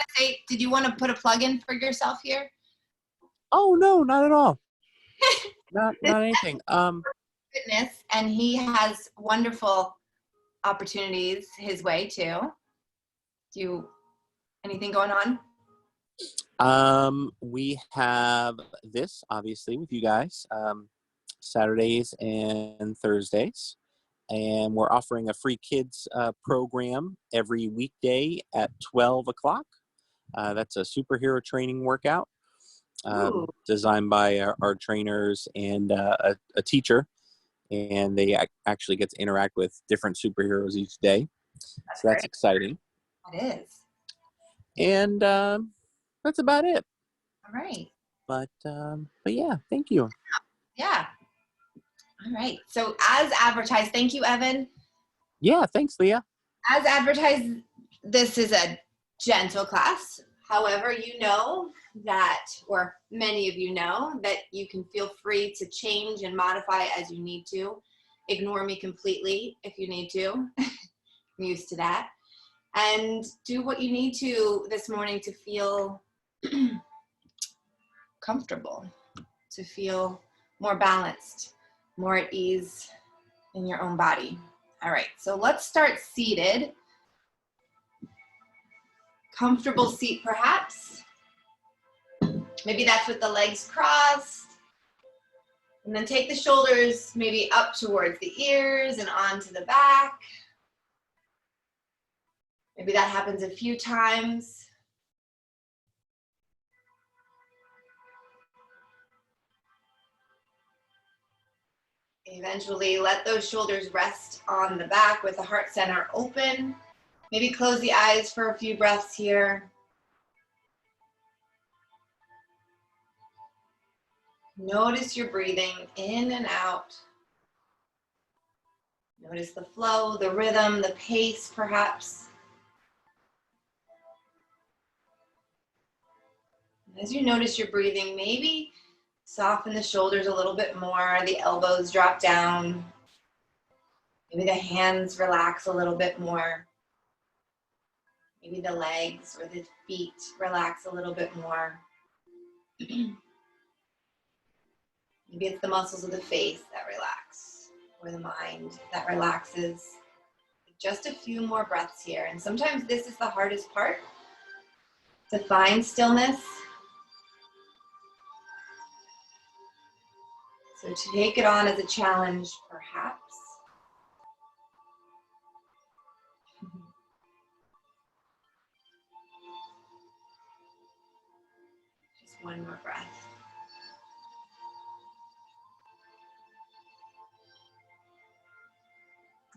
to say, did you want to put a plug in for yourself here? Oh, no, not at all. Not This anything. fitness, and he has wonderful opportunities his way too. Do you, anything going on? We have this obviously with you guys, Saturdays and Thursdays, and we're offering a free kids program every weekday at 12 o'clock. That's a superhero training workout designed by our trainers and a teacher, and they actually get to interact with different superheroes each day. So that's exciting. It is. And that's about it. All right. But yeah, thank you. Yeah. All right. So as advertised, thank you, Evan. Yeah, thanks, Leah. As advertised, this is a gentle class. However, you know that, or many of you know, that you can feel free to change and modify as you need to. Ignore me completely if you need to. I'm used to that. And do what you need to this morning to feel comfortable, to feel more balanced, more at ease in your own body. All right, so let's start seated. Comfortable seat perhaps. Maybe that's with the legs crossed. And then take the shoulders maybe up towards the ears and onto the back. Maybe that happens a few times. Eventually, let those shoulders rest on the back with the heart center open. Maybe close the eyes for a few breaths here. Notice your breathing in and out. Notice the flow, the rhythm, the pace perhaps. As you notice your breathing, maybe soften the shoulders a little bit more, the elbows drop down. Maybe the hands relax a little bit more. Maybe the legs or the feet relax a little bit more. Maybe it's the muscles of the face that relax, or the mind that relaxes. Just a few more breaths here. And sometimes this is the hardest part, to find stillness. So to take it on as a challenge, perhaps. Just one more breath.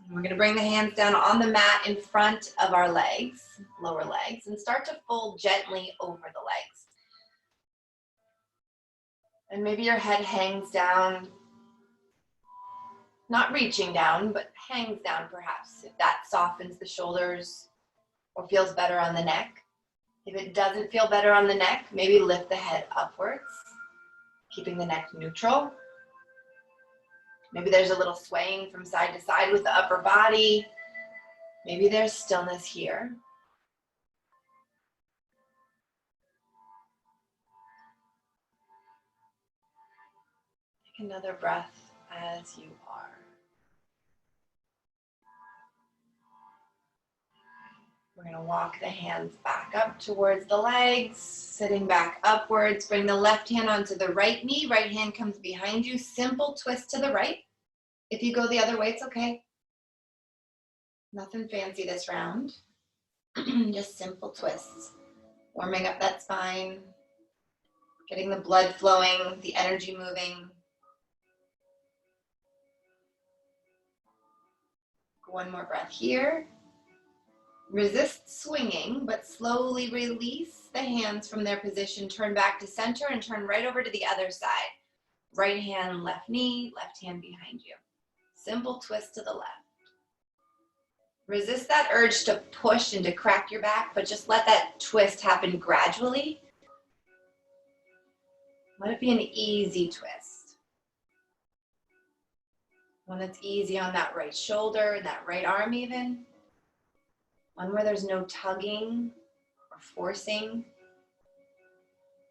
And we're going to bring the hands down on the mat in front of our legs, lower legs, and start to fold gently over the legs. And maybe your head hangs down, not reaching down, but hangs down perhaps, if that softens the shoulders or feels better on the neck. If it doesn't feel better on the neck, maybe lift the head upwards, keeping the neck neutral. Maybe there's a little swaying from side to side with the upper body. Maybe there's stillness here. Take another breath as you are. We're going to walk the hands back up towards the legs, sitting back upwards. Bring the left hand onto the right knee. Right hand comes behind you. Simple twist to the right. If you go the other way, it's okay. Nothing fancy this round. Just simple twists. Warming up that spine. Getting the blood flowing, the energy moving. One more breath here. Resist swinging, but slowly release the hands from their position. Turn back to center and turn right over to the other side. Right hand, left knee, left hand behind you. Simple twist to the left. Resist that urge to push and to crack your back, but just let that twist happen gradually. Let it be an easy twist. One that's easy on that right shoulder, that right arm even. One where there's no tugging or forcing,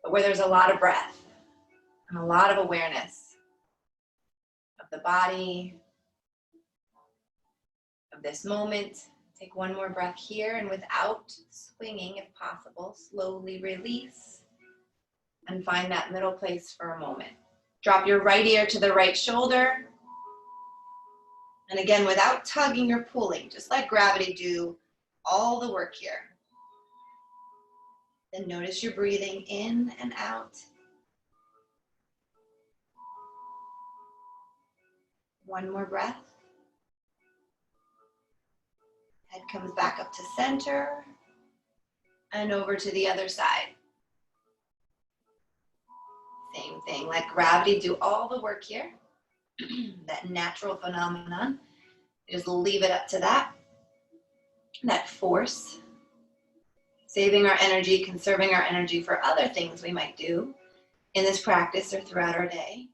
but where there's a lot of breath and a lot of awareness of the body, of this moment. Take one more breath here, and without swinging, if possible, slowly release and find that middle place for a moment. Drop your right ear to the right shoulder. And again, without tugging or pulling, just let gravity do all the work here. Then notice your breathing in and out. One more breath. Head comes back up to center and over to the other side. Same thing, let gravity do all the work here. That natural phenomenon. Just leave it up to that force. Saving our energy, conserving our energy for other things we might do in this practice or throughout our day.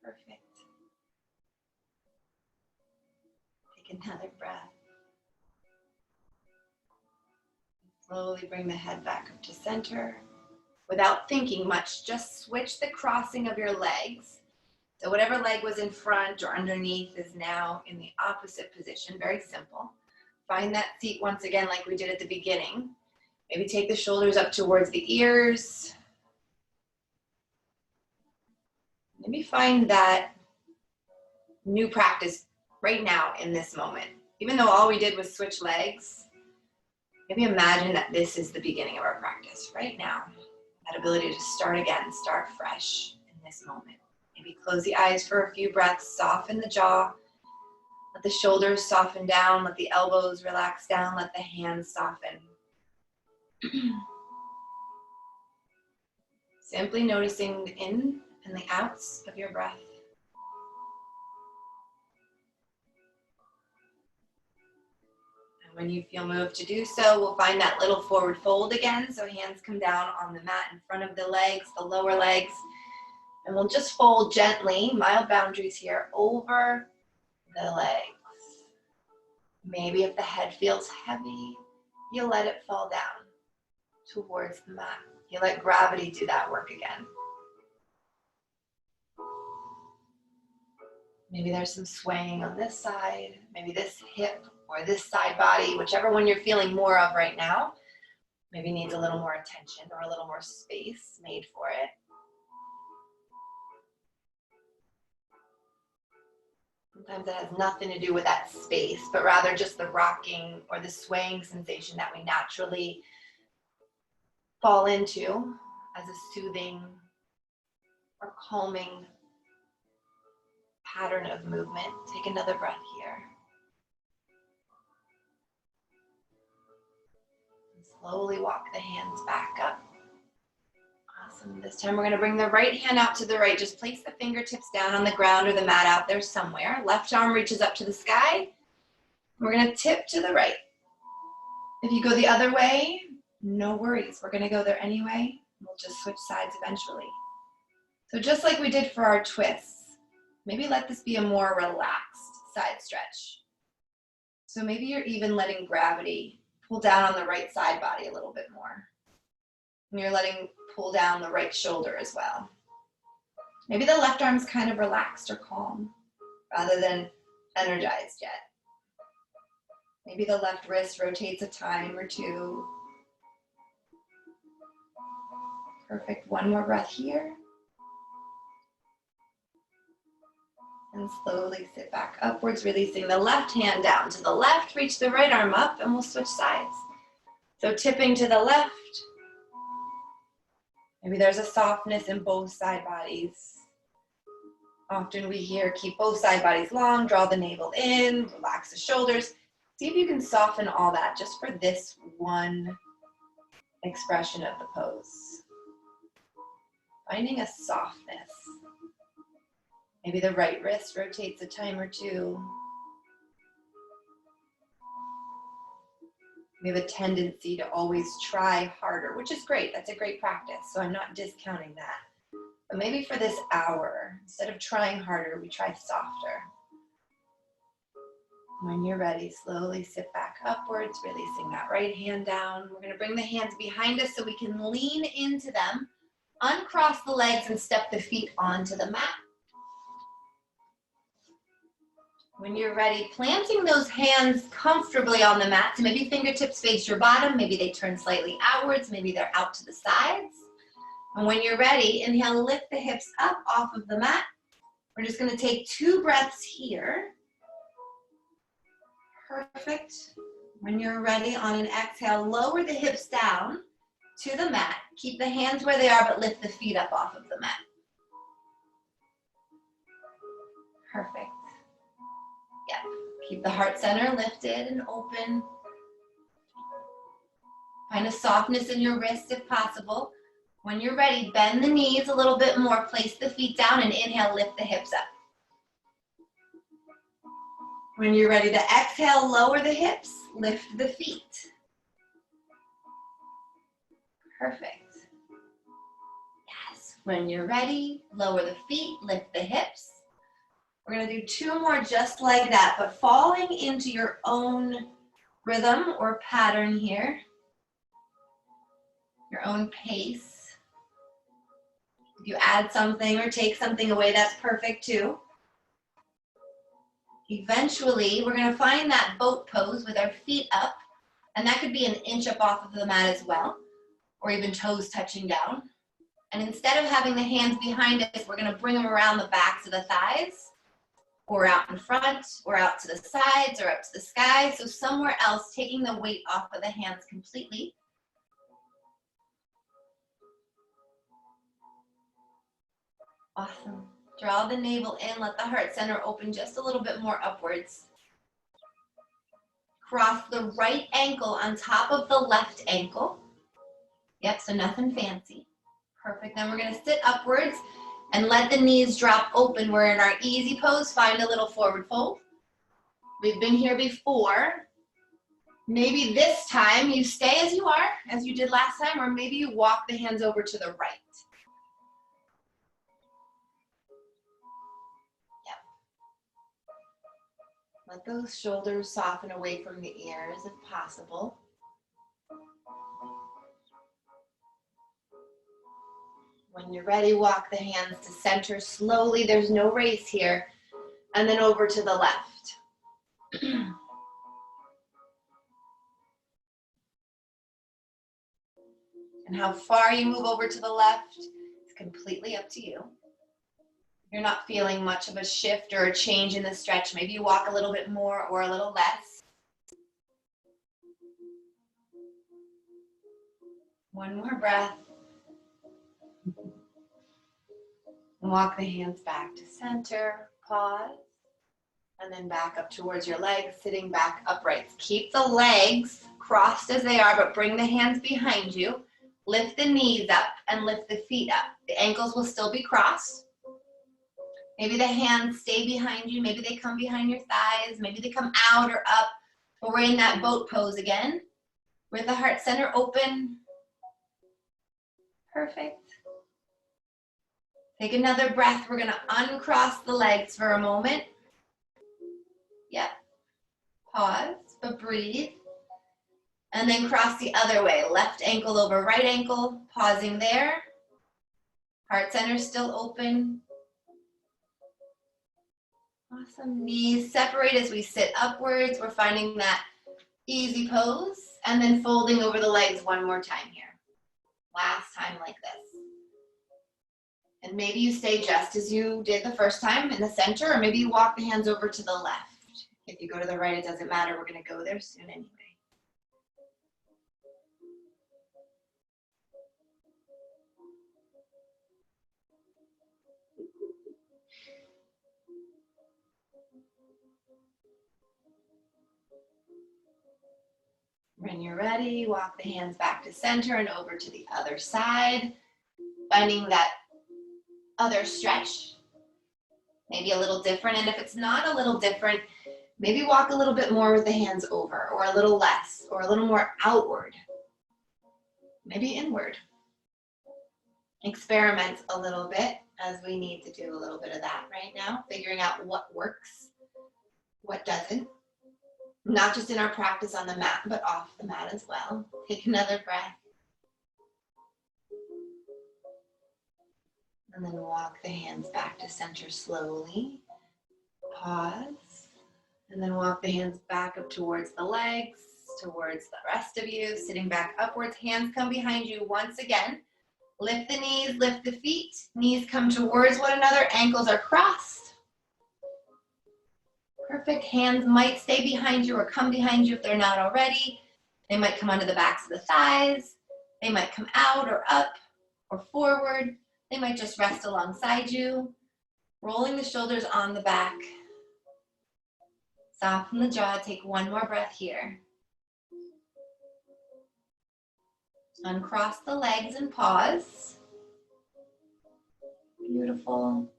Perfect. Take another breath. Slowly bring the head back up to center. Without thinking much, just switch the crossing of your legs. So whatever leg was in front or underneath is now in the opposite position. Very simple. Find that seat once again like we did at the beginning. Maybe take the shoulders up towards the ears. Maybe find that new practice right now in this moment. Even though all we did was switch legs, maybe imagine that this is the beginning of our practice right now. That ability to start again, start fresh in this moment. Maybe close the eyes for a few breaths, soften the jaw, let the shoulders soften down, let the elbows relax down, let the hands soften. Simply noticing the in and the outs of your breath. And when you feel moved to do so, we'll find that little forward fold again. So hands come down on the mat in front of the legs, the lower legs. And we'll just fold gently, mild boundaries here, over the legs. Maybe if the head feels heavy, you let it fall down towards the mat. You let gravity do that work again. Maybe there's some swaying on this side, maybe this hip or this side body, whichever one you're feeling more of right now, maybe needs a little more attention or a little more space made for it. Sometimes it has nothing to do with that space, but rather just the rocking or the swaying sensation that we naturally fall into as a soothing or calming pattern of movement. Take another breath here. And slowly walk the hands back up. Awesome. This time we're going to bring the right hand out to the right. Just place the fingertips down on the ground or the mat out there somewhere. Left arm reaches up to the sky. We're going to tip to the right. If you go the other way, no worries. We're going to go there anyway. We'll just switch sides eventually. So just like we did for our twists, maybe let this be a more relaxed side stretch. So maybe you're even letting gravity pull down on the right side body a little bit more. And you're letting pull down the right shoulder as well. Maybe the left arm's kind of relaxed or calm rather than energized yet. Maybe the left wrist rotates a time or two. Perfect. One more breath here. And slowly sit back upwards, releasing the left hand down to the left. Reach the right arm up and we'll switch sides. So tipping to the left. Maybe there's a softness in both side bodies. Often we hear keep both side bodies long, draw the navel in, relax the shoulders. See if you can soften all that just for this one expression of the pose. Finding a softness. Maybe the right wrist rotates a time or two. We have a tendency to always try harder, which is great. That's a great practice. So I'm not discounting that. But maybe for this hour, instead of trying harder, we try softer. When you're ready, slowly sit back upwards, releasing that right hand down. We're gonna bring the hands behind us so we can lean into them, uncross the legs and step the feet onto the mat. When you're ready, planting those hands comfortably on the mat. So maybe fingertips face your bottom, maybe they turn slightly outwards, maybe they're out to the sides. And when you're ready, inhale, lift the hips up off of the mat. We're just gonna take 2 breaths here. Perfect. When you're ready, on an exhale, lower the hips down to the mat. Keep the hands where they are, but lift the feet up off of the mat. Perfect. Yeah. Keep the heart center lifted and open. Find a softness in your wrist if possible. When you're ready, bend the knees a little bit more. Place the feet down and inhale, lift the hips up. When you're ready to exhale, lower the hips, lift the feet. Perfect. Yes. When you're ready, lower the feet, lift the hips. We're gonna do 2 more just like that, but falling into your own rhythm or pattern here, your own pace. If you add something or take something away, that's perfect too. Eventually, we're gonna find that boat pose with our feet up, and that could be an inch up off of the mat as well, or even toes touching down. And instead of having the hands behind us, we're gonna bring them around the backs of the thighs, or out in front, or out to the sides, or up to the sky. So somewhere else, taking the weight off of the hands completely. Awesome. Draw the navel in, let the heart center open just a little bit more upwards. Cross the right ankle on top of the left ankle. Yep, so nothing fancy. Perfect. Then we're gonna sit upwards and let the knees drop open. We're in our easy pose. Find a little forward fold. We've been here before. Maybe this time you stay as you are, as you did last time, or maybe you walk the hands over to the right. Yep. Let those shoulders soften away from the ears if possible. When you're ready, walk the hands to center slowly. There's no race here. And then over to the left. And how far you move over to the left is completely up to you. You're not feeling much of a shift or a change in the stretch. Maybe you walk a little bit more or a little less. One more breath. Walk the hands back to center, pause, and then back up towards your legs, sitting back upright. Keep the legs crossed as they are, but bring the hands behind you. Lift the knees up and lift the feet up. The ankles will still be crossed. Maybe the hands stay behind you. Maybe they come behind your thighs. Maybe they come out or up. But we're in that boat pose again, with the heart center open. Perfect. Take another breath. We're gonna uncross the legs for a moment. Yep. Pause, but breathe. And then cross the other way. Left ankle over right ankle, pausing there. Heart center still open. Awesome. Knees separate as we sit upwards. We're finding that easy pose. And then folding over the legs one more time here. Last time like this. And maybe you stay just as you did the first time in the center, or maybe you walk the hands over to the left. If you go to the right, it doesn't matter. We're gonna go there soon anyway. When you're ready, walk the hands back to center and over to the other side, finding that other stretch, maybe a little different. And if it's not a little different, maybe walk a little bit more with the hands over, or a little less, or a little more outward, maybe inward. Experiment a little bit, as we need to do a little bit of that right now, figuring out what works, what doesn't. Not just in our practice on the mat, but off the mat as well. Take another breath. And then walk the hands back to center slowly. Pause. And then walk the hands back up towards the legs, towards the rest of you. Sitting back upwards, hands come behind you once again. Lift the knees, lift the feet. Knees come towards one another, ankles are crossed. Perfect. Hands might stay behind you or come behind you if they're not already. They might come onto the backs of the thighs. They might come out or up or forward. They might just rest alongside you. Rolling the shoulders on the back. Soften the jaw. Take one more breath here. Uncross the legs and pause. Beautiful.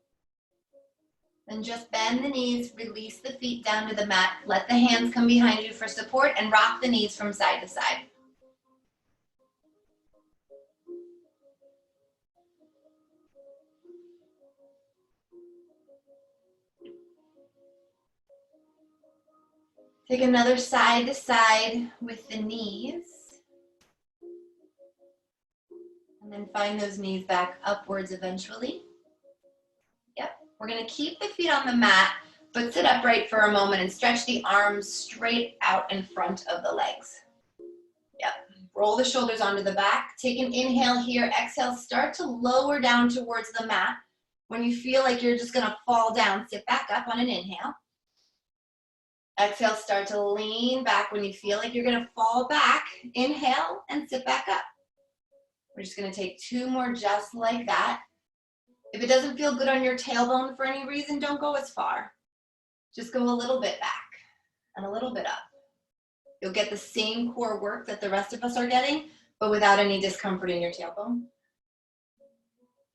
Then just bend the knees, release the feet down to the mat. Let the hands come behind you for support and rock the knees from side to side. Take another side to side with the knees. And then find those knees back upwards eventually. Yep. We're going to keep the feet on the mat, but sit upright for a moment and stretch the arms straight out in front of the legs. Yep. Roll the shoulders onto the back. Take an inhale here. Exhale. Start to lower down towards the mat. When you feel like you're just going to fall down, sit back up on an inhale. Exhale, start to lean back. When you feel like you're going to fall back, inhale and sit back up. We're just going to take two more just like that. If it doesn't feel good on your tailbone for any reason, don't go as far. Just go a little bit back and a little bit up. You'll get the same core work that the rest of us are getting, but without any discomfort in your tailbone.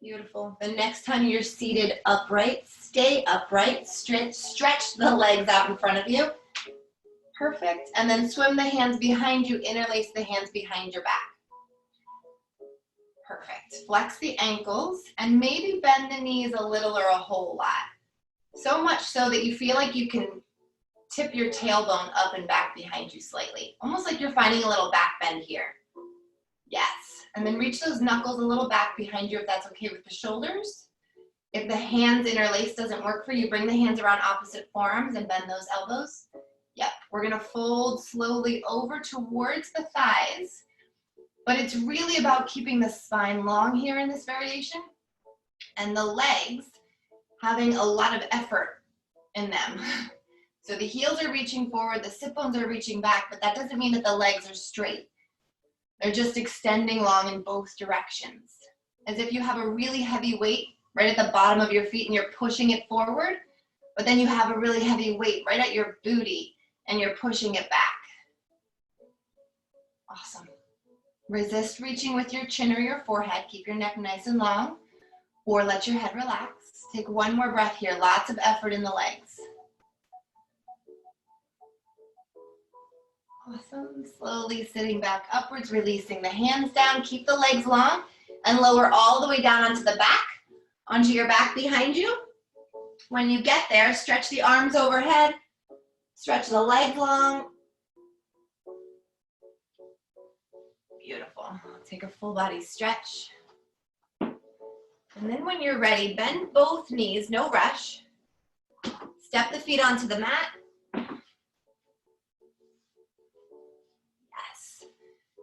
Beautiful. The next time you're seated upright, stay upright, stretch the legs out in front of you. Perfect. And then swim the hands behind you, interlace the hands behind your back. Perfect. Flex the ankles and maybe bend the knees a little or a whole lot. So much so that you feel like you can tip your tailbone up and back behind you slightly. Almost like you're finding a little back bend here. Yes. And then reach those knuckles a little back behind you if that's okay with the shoulders. If the hands interlace doesn't work for you, bring the hands around opposite forearms and bend those elbows. Yep. We're going to fold slowly over towards the thighs. But it's really about keeping the spine long here in this variation and the legs having a lot of effort in them. So the heels are reaching forward, the sit bones are reaching back, but that doesn't mean that the legs are straight. They're just extending long in both directions. As if you have a really heavy weight right at the bottom of your feet and you're pushing it forward, but then you have a really heavy weight right at your booty and you're pushing it back. Awesome. Resist reaching with your chin or your forehead. Keep your neck nice and long, or let your head relax. Take one more breath here. Lots of effort in the legs. Awesome. Slowly sitting back upwards, releasing the hands down. Keep the legs long and lower all the way down onto the back, onto your back behind you. When you get there, stretch the arms overhead, stretch the legs long. Beautiful. Take a full body stretch. And then when you're ready, bend both knees, no rush. Step the feet onto the mat. Yes.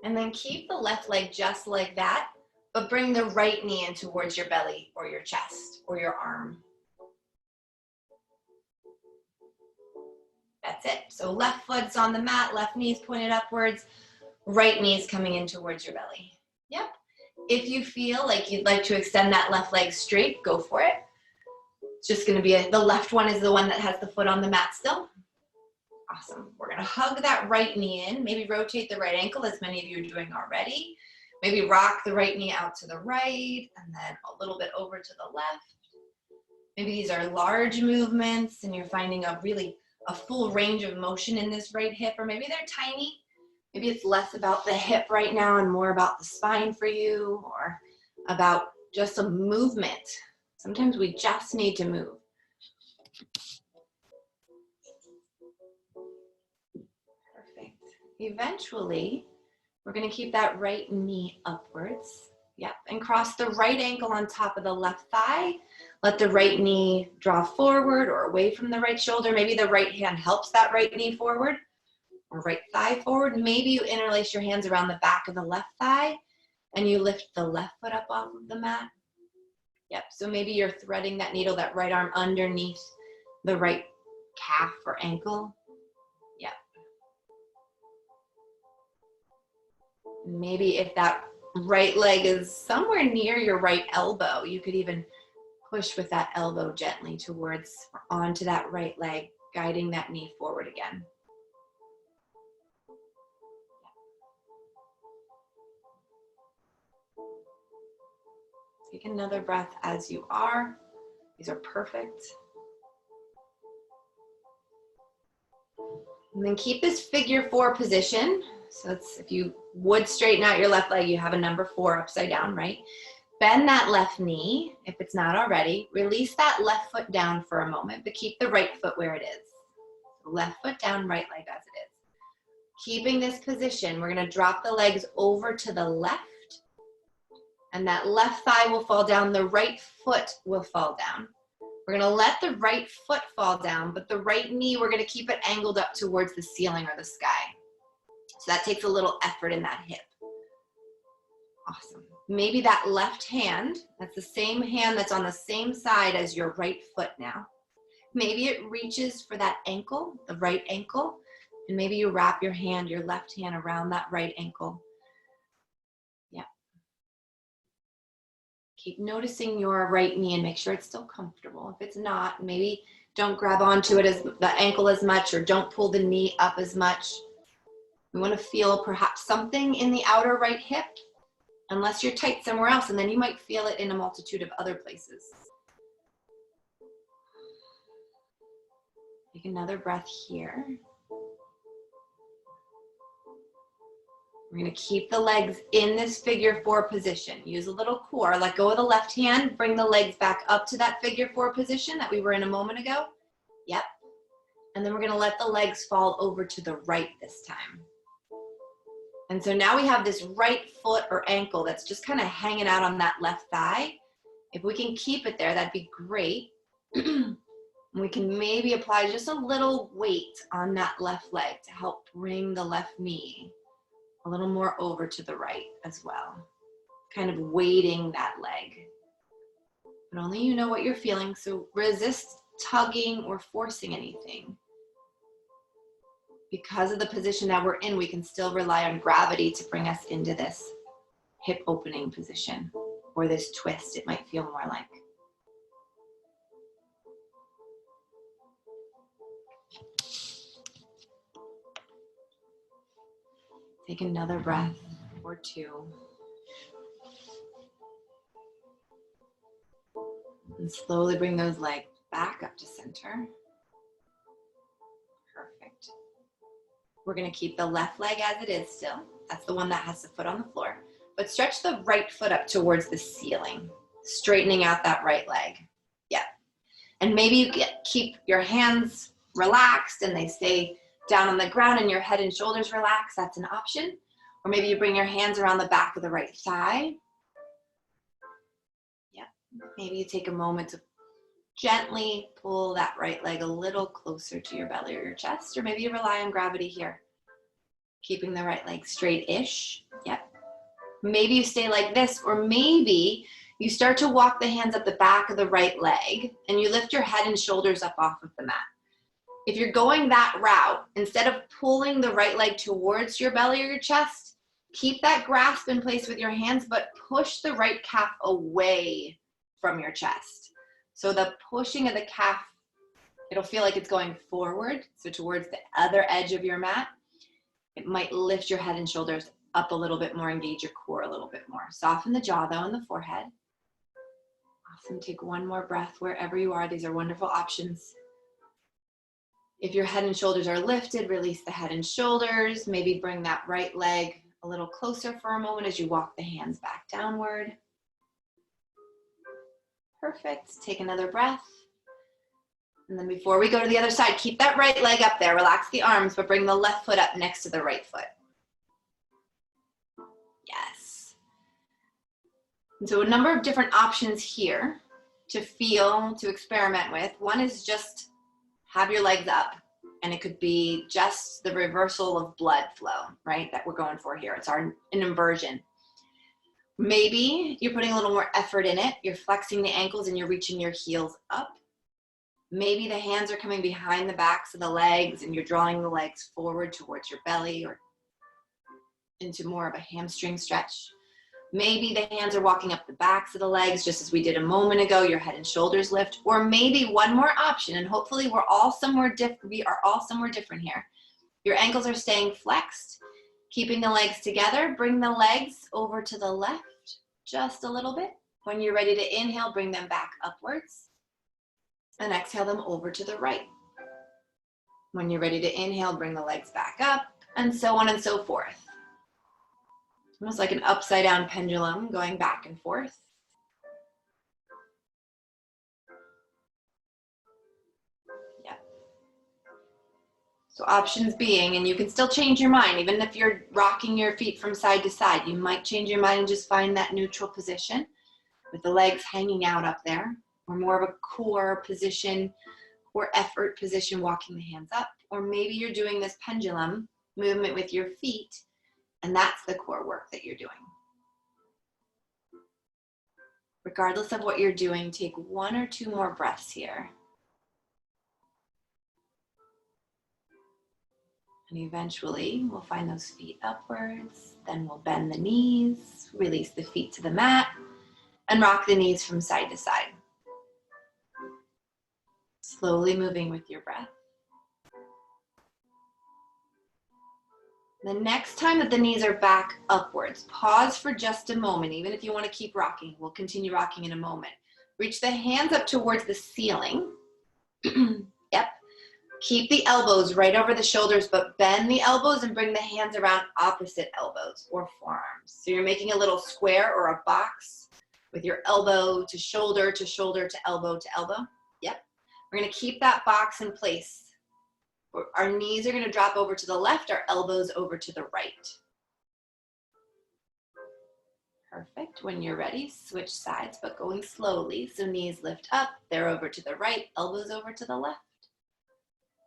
And then keep the left leg just like that, but bring the right knee in towards your belly or your chest or your arm. That's it. So left foot's on the mat, left knee's pointed upwards, right knee's coming in towards your belly. Yep. If you feel like you'd like to extend that left leg straight, go for it. It's just going to be the left one is the one that has the foot on the mat still. Awesome. We're going to hug that right knee in, maybe rotate the right ankle as many of you are doing already. Maybe rock the right knee out to the right and then a little bit over to the left. Maybe these are large movements and you're finding a full range of motion in this right hip, or maybe they're tiny. Maybe it's less about the hip right now and more about the spine for you, or about just some movement. Sometimes we just need to move. Eventually, we're going to keep that right knee upwards. Yep, and cross the right ankle on top of the left thigh. Let the right knee draw forward or away from the right shoulder. Maybe the right hand helps that right knee forward or right thigh forward. Maybe you interlace your hands around the back of the left thigh and you lift the left foot up off of the mat. Yep, so maybe you're threading that needle, that right arm underneath the right calf or ankle. Yep. Maybe if that right leg is somewhere near your right elbow, you could even push with that elbow gently towards or onto that right leg, guiding that knee forward again. Take another breath as you are. These are perfect. And then keep this figure 4 position. So it's, if you would straighten out your left leg, you have a number 4 upside down, right? Bend that left knee, if it's not already. Release that left foot down for a moment, but keep the right foot where it is. Left foot down, right leg as it is. Keeping this position, we're going to drop the legs over to the left, and that left thigh will fall down, the right foot will fall down. We're going to let the right foot fall down, but the right knee, we're going to keep it angled up towards the ceiling or the sky. So that takes a little effort in that hip. Awesome. Maybe that left hand, that's the same hand that's on the same side as your right foot now. Maybe it reaches for that ankle, the right ankle, and maybe you wrap your hand, your left hand around that right ankle. Yeah. Keep noticing your right knee and make sure it's still comfortable. If it's not, maybe don't grab onto it as the ankle as much, or don't pull the knee up as much. We want to feel perhaps something in the outer right hip, unless you're tight somewhere else, and then you might feel it in a multitude of other places. Take another breath here. We're going to keep the legs in this figure 4 position. Use a little core. Let go of the left hand. Bring the legs back up to that figure 4 position that we were in a moment ago. Yep. And then we're going to let the legs fall over to the right this time. And so now we have this right foot or ankle that's just kind of hanging out on that left thigh. If we can keep it there, that'd be great. We can maybe apply just a little weight on that left leg to help bring the left knee a little more over to the right as well. Kind of weighting that leg. But only you know what you're feeling, so resist tugging or forcing anything. Because of the position that we're in, we can still rely on gravity to bring us into this hip opening position, or this twist, it might feel more like. Take another breath or 2. And slowly bring those legs back up to center. Perfect. We're going to keep the left leg as it is still. That's the one that has the foot on the floor. But stretch the right foot up towards the ceiling, straightening out that right leg. Yeah. And maybe you keep your hands relaxed and they stay down on the ground and your head and shoulders relax. That's an option. Or maybe you bring your hands around the back of the right thigh. Yeah. Maybe you take a moment to gently pull that right leg a little closer to your belly or your chest, or maybe you rely on gravity here. Keeping the right leg straight-ish. Yep. Maybe you stay like this, or maybe you start to walk the hands up the back of the right leg and you lift your head and shoulders up off of the mat. If you're going that route, instead of pulling the right leg towards your belly or your chest, keep that grasp in place with your hands, but push the right calf away from your chest. So the pushing of the calf, it'll feel like it's going forward, so towards the other edge of your mat. It might lift your head and shoulders up a little bit more, engage your core a little bit more. Soften the jaw though and the forehead. Awesome, take one more breath wherever you are. These are wonderful options. If your head and shoulders are lifted, release the head and shoulders. Maybe bring that right leg a little closer for a moment as you walk the hands back downward. Perfect. Take another breath. And then before we go to the other side, keep that right leg up there. Relax the arms, but bring the left foot up next to the right foot. Yes. And so a number of different options here to feel, to experiment with. One is just have your legs up, and it could be just the reversal of blood flow, right, that we're going for here. It's an inversion. Maybe you're putting a little more effort in it. You're flexing the ankles and you're reaching your heels up. Maybe the hands are coming behind the backs of the legs and you're drawing the legs forward towards your belly or into more of a hamstring stretch. Maybe the hands are walking up the backs of the legs, just as we did a moment ago, your head and shoulders lift. Or maybe one more option, and hopefully we are all somewhere different here. Your ankles are staying flexed, keeping the legs together. Bring the legs over to the left just a little bit. When you're ready to inhale, bring them back upwards. And exhale them over to the right. When you're ready to inhale, bring the legs back up, and so on and so forth. Almost like an upside down pendulum going back and forth. Yeah. So options being, and you can still change your mind, even if you're rocking your feet from side to side, you might change your mind and just find that neutral position with the legs hanging out up there, or more of a core position or effort position, walking the hands up. Or maybe you're doing this pendulum movement with your feet, and that's the core work that you're doing. Regardless of what you're doing, take 1 or 2 more breaths here. And eventually we'll find those feet upwards, then we'll bend the knees, release the feet to the mat, and rock the knees from side to side. Slowly moving with your breath. The next time that the knees are back upwards, pause for just a moment, even if you want to keep rocking. We'll continue rocking in a moment. Reach the hands up towards the ceiling. Yep. Keep the elbows right over the shoulders, but bend the elbows and bring the hands around opposite elbows or forearms. So you're making a little square or a box with your elbow to shoulder to shoulder to elbow to elbow. Yep. We're going to keep that box in place. Our knees are going to drop over to the left, our elbows over to the right. Perfect. When you're ready, switch sides, but going slowly. So knees lift up, they're over to the right, elbows over to the left.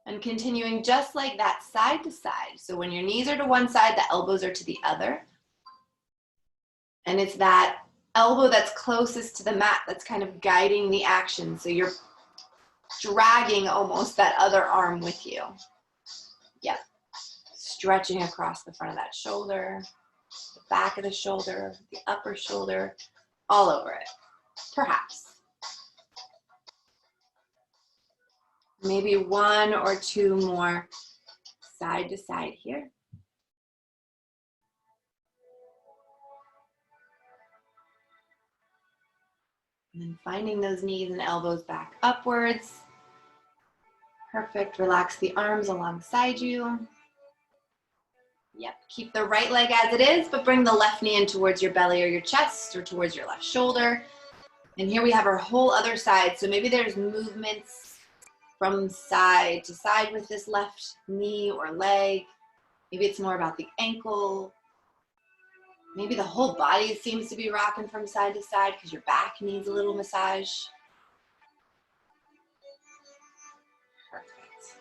And continuing just like that, side to side. So when your knees are to one side, the elbows are to the other. And it's that elbow that's closest to the mat that's kind of guiding the action. So you're dragging almost that other arm with you. Yep. Stretching across the front of that shoulder, the back of the shoulder, the upper shoulder, all over it, perhaps. Maybe 1 or 2 more side to side here. And then finding those knees and elbows back upwards. Perfect. Relax the arms alongside you. Yep. Keep the right leg as it is, but bring the left knee in towards your belly or your chest or towards your left shoulder. And here we have our whole other side. So maybe there's movements from side to side with this left knee or leg. Maybe it's more about the ankle. Maybe the whole body seems to be rocking from side to side because your back needs a little massage. Perfect.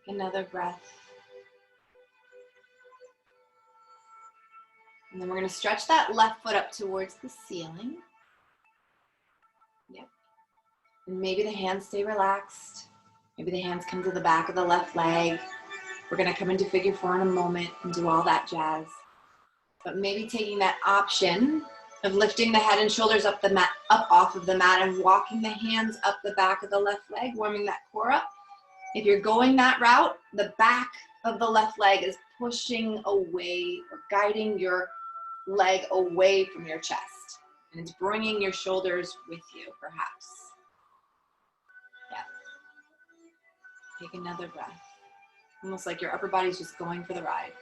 Take another breath. And then we're going to stretch that left foot up towards the ceiling. Yep. And maybe the hands stay relaxed. Maybe the hands come to the back of the left leg. We're going to come into figure 4 in a moment and do all that jazz. But maybe taking that option of lifting the head and shoulders up the mat, up off of the mat, and walking the hands up the back of the left leg, warming that core up. If you're going that route, the back of the left leg is pushing away or guiding your leg away from your chest. And it's bringing your shoulders with you, perhaps. Yeah. Take another breath. Almost like your upper body's just going for the ride.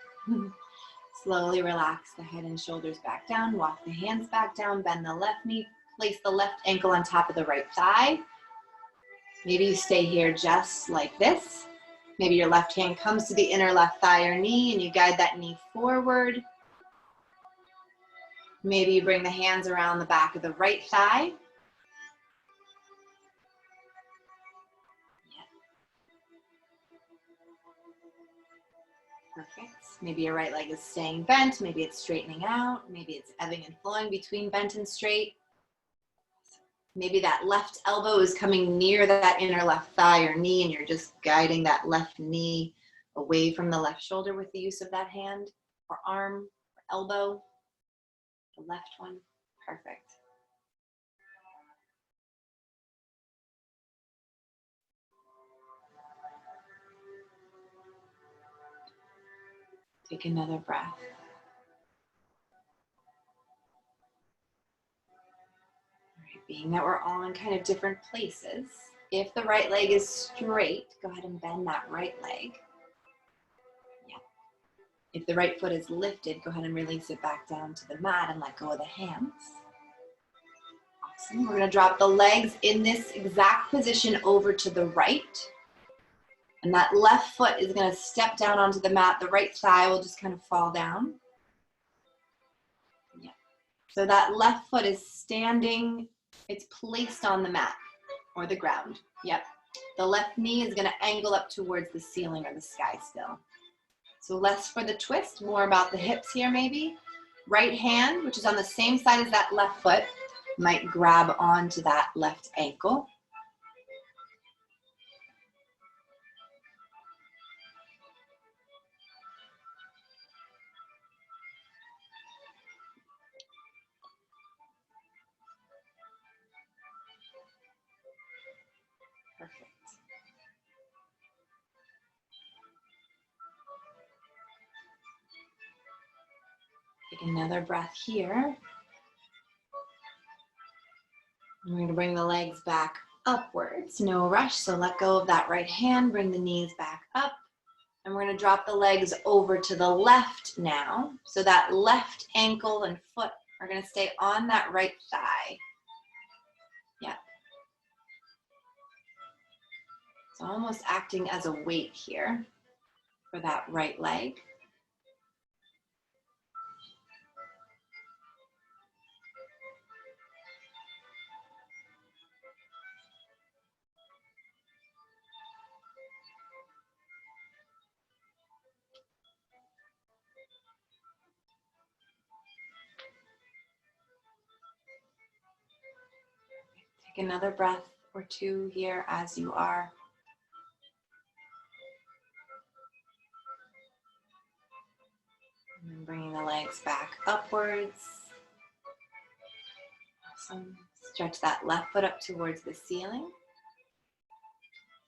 Slowly relax the head and shoulders back down, walk the hands back down, bend the left knee, place the left ankle on top of the right thigh. Maybe you stay here just like this. Maybe your left hand comes to the inner left thigh or knee and you guide that knee forward. Maybe you bring the hands around the back of the right thigh. Perfect. Maybe your right leg is staying bent. Maybe it's straightening out. Maybe it's ebbing and flowing between bent and straight. Maybe that left elbow is coming near that inner left thigh or knee and you're just guiding that left knee away from the left shoulder with the use of that hand or arm or elbow. The left one. Perfect. Take another breath. Being that we're all in kind of different places, if the right leg is straight, go ahead and bend that right leg. Yeah. If the right foot is lifted, go ahead and release it back down to the mat and let go of the hands. Awesome. We're going to drop the legs in this exact position over to the right. And that left foot is going to step down onto the mat. The right thigh will just kind of fall down. Yeah. So that left foot is standing. It's placed on the mat or the ground. Yep. The left knee is going to angle up towards the ceiling or the sky still. So less for the twist, more about the hips here maybe. Right hand, which is on the same side as that left foot, might grab onto that left ankle. Perfect. Take another breath here. We're going to bring the legs back upwards, no rush, so let go of that right hand, bring the knees back up, and we're going to drop the legs over to the left now, so that left ankle and foot are going to stay on that right thigh. Yeah. So almost acting as a weight here for that right leg. Take another breath or two here as you are. And then bringing the legs back upwards. Awesome. Stretch that left foot up towards the ceiling.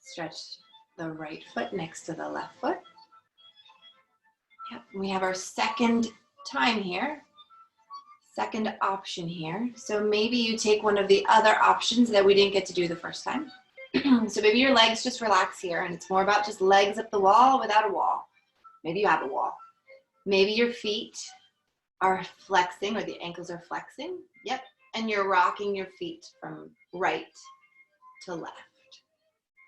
Stretch the right foot next to the left foot. Yep. We have our second time here. Second option here. So maybe you take one of the other options that we didn't get to do the first time. So maybe your legs just relax here and it's more about just legs up the wall without a wall. Maybe you have a wall. Maybe your feet are flexing or the ankles are flexing. Yep. And you're rocking your feet from right to left.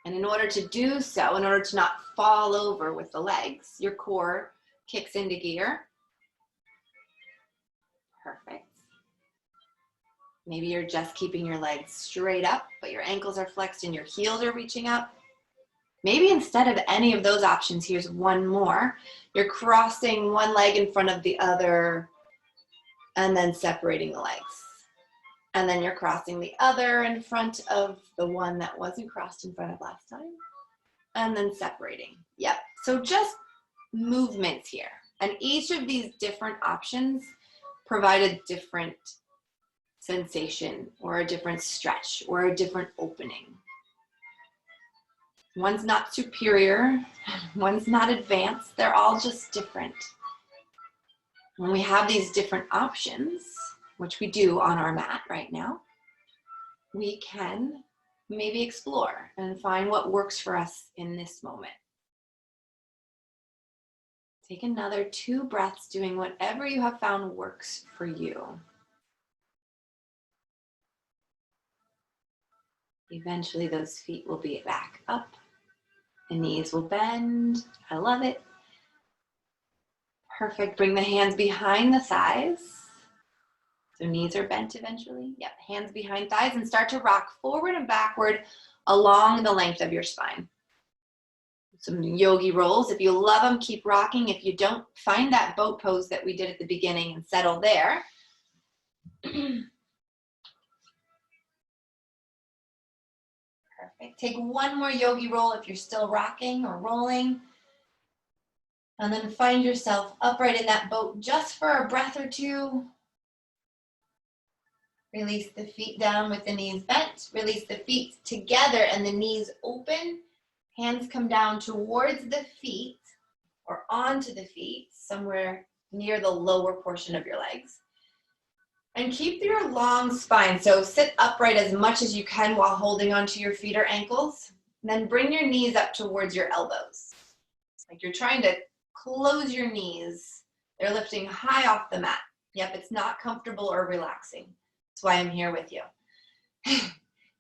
And in order to do so, in order to not fall over with the legs, your core kicks into gear. Perfect. Maybe you're just keeping your legs straight up, but your ankles are flexed and your heels are reaching up. Maybe instead of any of those options, here's one more. You're crossing one leg in front of the other and then separating the legs. And then you're crossing the other in front of the one that wasn't crossed in front of last time. And then separating. Yep. So just movements here. And each of these different options provide a different sensation or a different stretch or a different opening. One's not superior, one's not advanced, they're all just different. When we have these different options, which we do on our mat right now, we can maybe explore and find what works for us in this moment. Take another 2 breaths, doing whatever you have found works for you. Eventually, those feet will be back up. The knees will bend. I love it. Perfect. Bring the hands behind the thighs. So knees are bent eventually. Yep, hands behind thighs, and start to rock forward and backward along the length of your spine. Some yogi rolls. If you love them, keep rocking. If you don't, find that boat pose that we did at the beginning and settle there. Perfect. Take one more yogi roll if you're still rocking or rolling. And then find yourself upright in that boat just for a breath or two. Release the feet down with the knees bent. Release the feet together and the knees open. Hands come down towards the feet or onto the feet, somewhere near the lower portion of your legs. And keep your long spine. So sit upright as much as you can while holding onto your feet or ankles. And then bring your knees up towards your elbows. Like you're trying to close your knees. They're lifting high off the mat. Yep, it's not comfortable or relaxing. That's why I'm here with you.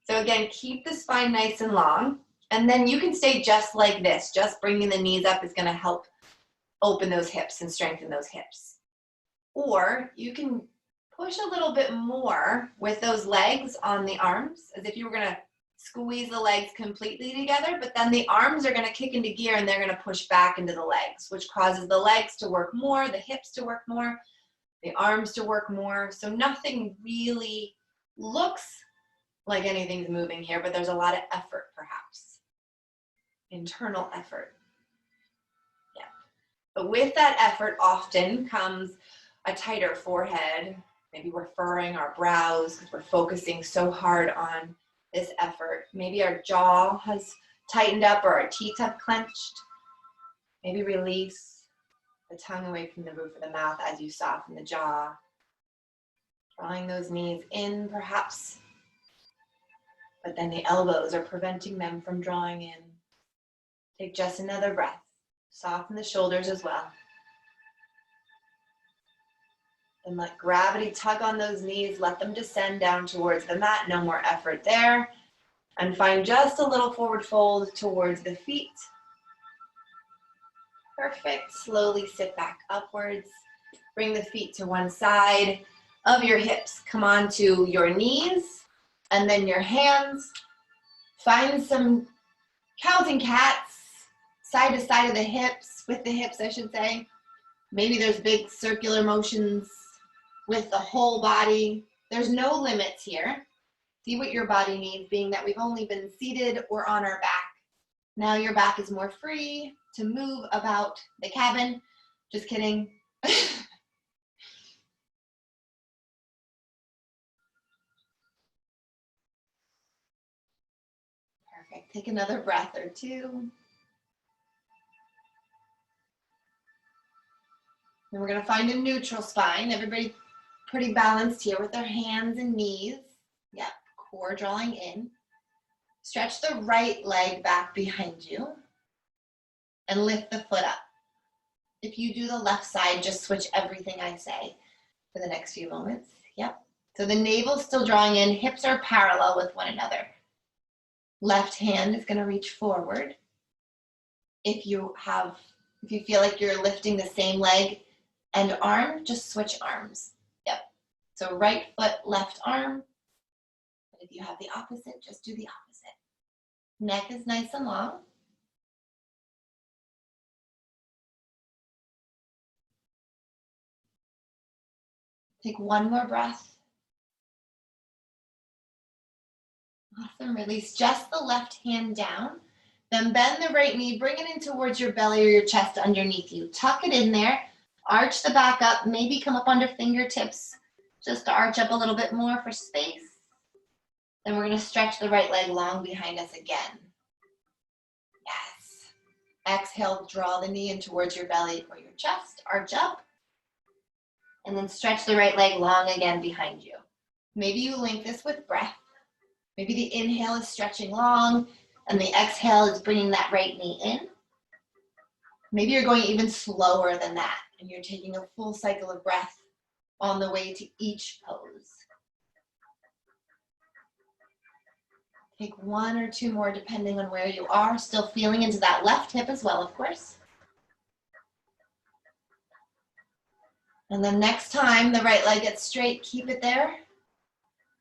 So again, keep the spine nice and long. And then you can stay just like this. Just bringing the knees up is going to help open those hips and strengthen those hips. Or you can push a little bit more with those legs on the arms, as if you were going to squeeze the legs completely together, but then the arms are going to kick into gear and they're going to push back into the legs, which causes the legs to work more, the hips to work more, the arms to work more. So nothing really looks like anything's moving here, but there's a lot of effort perhaps. Internal effort. Yeah. But with that effort often comes a tighter forehead. Maybe we're furrowing our brows because we're focusing so hard on this effort. Maybe our jaw has tightened up or our teeth have clenched. Maybe release the tongue away from the roof of the mouth as you soften the jaw. Drawing those knees in perhaps, but then the elbows are preventing them from drawing in. Take just another breath. Soften the shoulders as well. And let gravity tug on those knees. Let them descend down towards the mat. No more effort there. And find just a little forward fold towards the feet. Perfect. Slowly sit back upwards. Bring the feet to one side of your hips. Come onto your knees and then your hands. Find some counting cats, side to side of the hips, with the hips I should say. Maybe there's big circular motions with the whole body. There's no limits here. See what your body needs, being that we've only been seated or on our back. Now your back is more free to move about the cabin. Just kidding. Perfect. Take another breath or two. And we're going to find a neutral spine. Everybody pretty balanced here with their hands and knees. Yep, core drawing in. Stretch the right leg back behind you and lift the foot up. If you do the left side, just switch everything I say for the next few moments. Yep. So the navel's still drawing in, hips are parallel with one another. Left hand is going to reach forward. If you feel like you're lifting the same leg and arm, just switch arms. Yep. So right foot, left arm. But if you have the opposite, just do the opposite. Neck is nice and long. Take one more breath. Awesome. Release just the left hand down. Then bend the right knee, bring it in towards your belly or your chest underneath you. Tuck it in there. Arch the back up. Maybe come up onto fingertips just to arch up a little bit more for space. Then we're going to stretch the right leg long behind us again. Yes. Exhale, draw the knee in towards your belly or your chest. Arch up. And then stretch the right leg long again behind you. Maybe you link this with breath. Maybe the inhale is stretching long and the exhale is bringing that right knee in. Maybe you're going even slower than that, and you're taking a full cycle of breath on the way to each pose. Take one or two more depending on where you are, still feeling into that left hip as well, of course. And then next time the right leg gets straight, keep it there.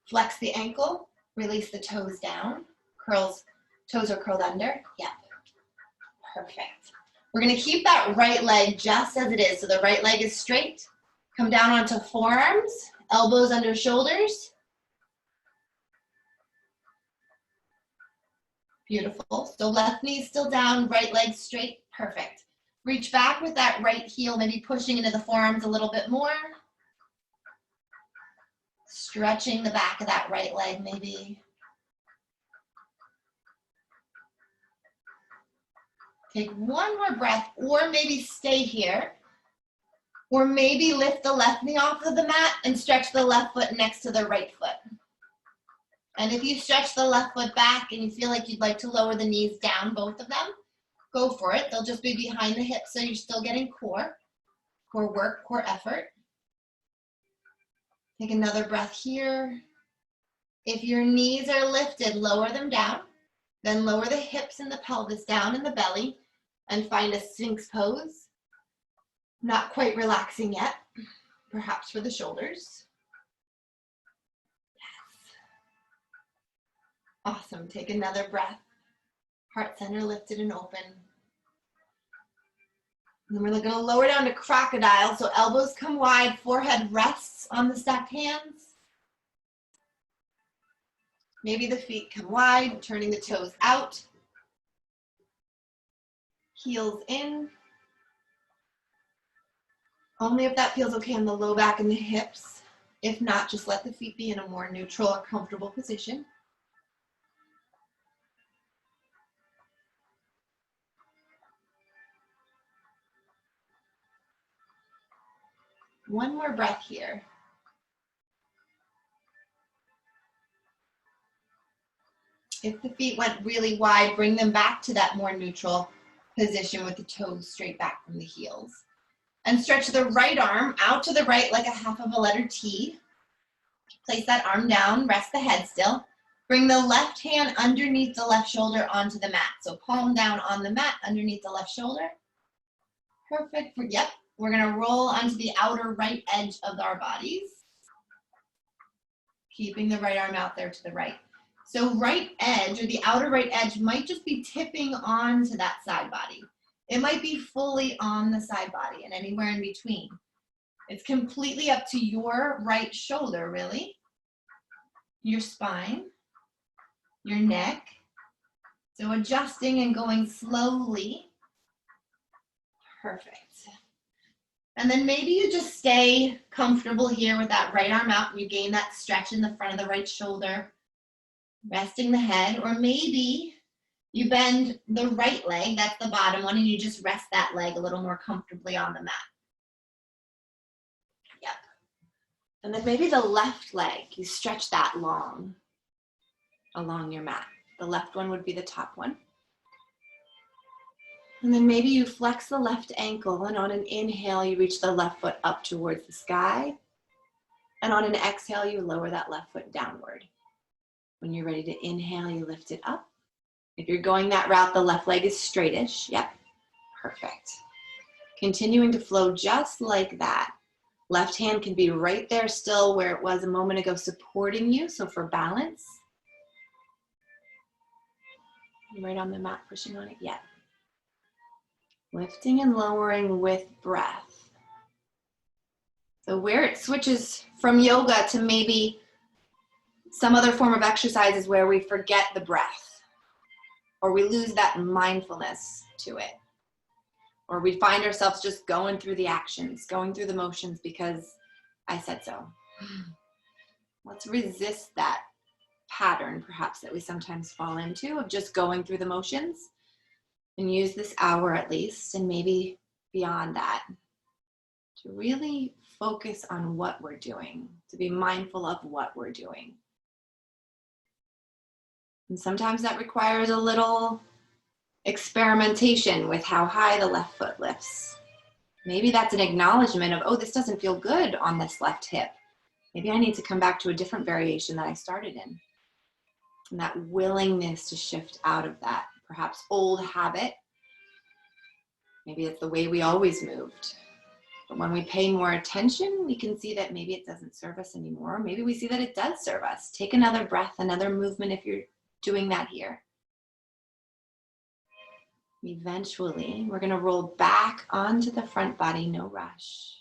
Flex the ankle, release the toes down. Toes are curled under. Yep. Perfect. We're going to keep that right leg just as it is. So the right leg is straight. Come down onto forearms, elbows under shoulders. Beautiful. So left knee still down, right leg straight. Perfect. Reach back with that right heel, maybe pushing into the forearms a little bit more. Stretching the back of that right leg maybe. Take one more breath, or maybe stay here. Or maybe lift the left knee off of the mat and stretch the left foot next to the right foot. And if you stretch the left foot back and you feel like you'd like to lower the knees down, both of them, go for it. They'll just be behind the hips, so you're still getting core work, core effort. Take another breath here. If your knees are lifted, lower them down. Then lower the hips and the pelvis down in the belly and find a Sphinx pose. Not quite relaxing yet, perhaps for the shoulders. Yes. Awesome. Take another breath. Heart center lifted and open. And then we're going to lower down to crocodile. So elbows come wide, forehead rests on the stacked hands. Maybe the feet come wide, turning the toes out. Heels in. Only if that feels okay on the low back and the hips. If not, just let the feet be in a more neutral or comfortable position. One more breath here. If the feet went really wide, bring them back to that more neutral position with the toes straight back from the heels. And stretch the right arm out to the right like a half of a letter T. Place that arm down, rest the head still. Bring the left hand underneath the left shoulder onto the mat. So palm down on the mat underneath the left shoulder. Perfect. Yep. We're going to roll onto the outer right edge of our bodies. Keeping the right arm out there to the right. So right edge, or the outer right edge, might just be tipping onto that side body. It might be fully on the side body and anywhere in between. It's completely up to your right shoulder, really. Your spine, your neck. So adjusting and going slowly. Perfect. And then maybe you just stay comfortable here with that right arm out and you gain that stretch in the front of the right shoulder, resting the head, or maybe you bend the right leg, that's the bottom one, and you just rest that leg a little more comfortably on the mat. Yep. And then maybe the left leg, you stretch that long along your mat. The left one would be the top one. And then maybe you flex the left ankle, and on an inhale, you reach the left foot up towards the sky. And on an exhale, you lower that left foot downward. When you're ready to inhale, you lift it up. If you're going that route, the left leg is straightish. Yep, perfect. Continuing to flow just like that. Left hand can be right there still where it was a moment ago, supporting you, so for balance. Right on the mat, pushing on it, yep. Lifting and lowering with breath. So where it switches from yoga to maybe some other form of exercise is where we forget the breath, or we lose that mindfulness to it, or we find ourselves just going through the actions, going through the motions because I said so. Let's resist that pattern perhaps that we sometimes fall into of just going through the motions. And use this hour at least, and maybe beyond that, to really focus on what we're doing, to be mindful of what we're doing. And sometimes that requires a little Experimentation with how high the left foot lifts. Maybe that's an acknowledgement of, oh, this doesn't feel good on this left hip. Maybe I need to come back to a different variation that I started in. And that willingness to shift out of that perhaps old habit. Maybe it's the way we always moved. But when we pay more attention, we can see that maybe it doesn't serve us anymore. Maybe we see that it does serve us. Take another breath, another movement if you're doing that here. Eventually, we're going to roll back onto the front body, no rush.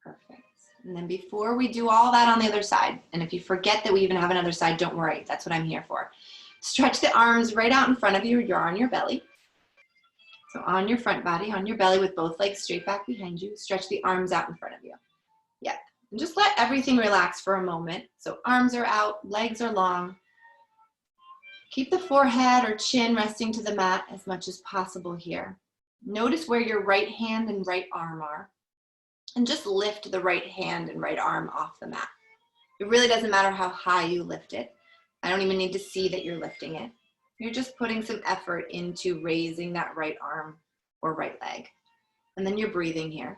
Perfect. And then before we do all that on the other side, and if you forget that we even have another side, don't worry. That's what I'm here for. Stretch the arms right out in front of you. You're on your belly. So on your front body, on your belly with both legs straight back behind you. Stretch the arms out in front of you. Yep. And just let everything relax for a moment. So arms are out, legs are long. Keep the forehead or chin resting to the mat as much as possible here. Notice where your right hand and right arm are. And just lift the right hand and right arm off the mat. It really doesn't matter how high you lift it. I don't even need to see that you're lifting it. You're just putting some effort into raising that right arm or right leg. And then you're breathing here.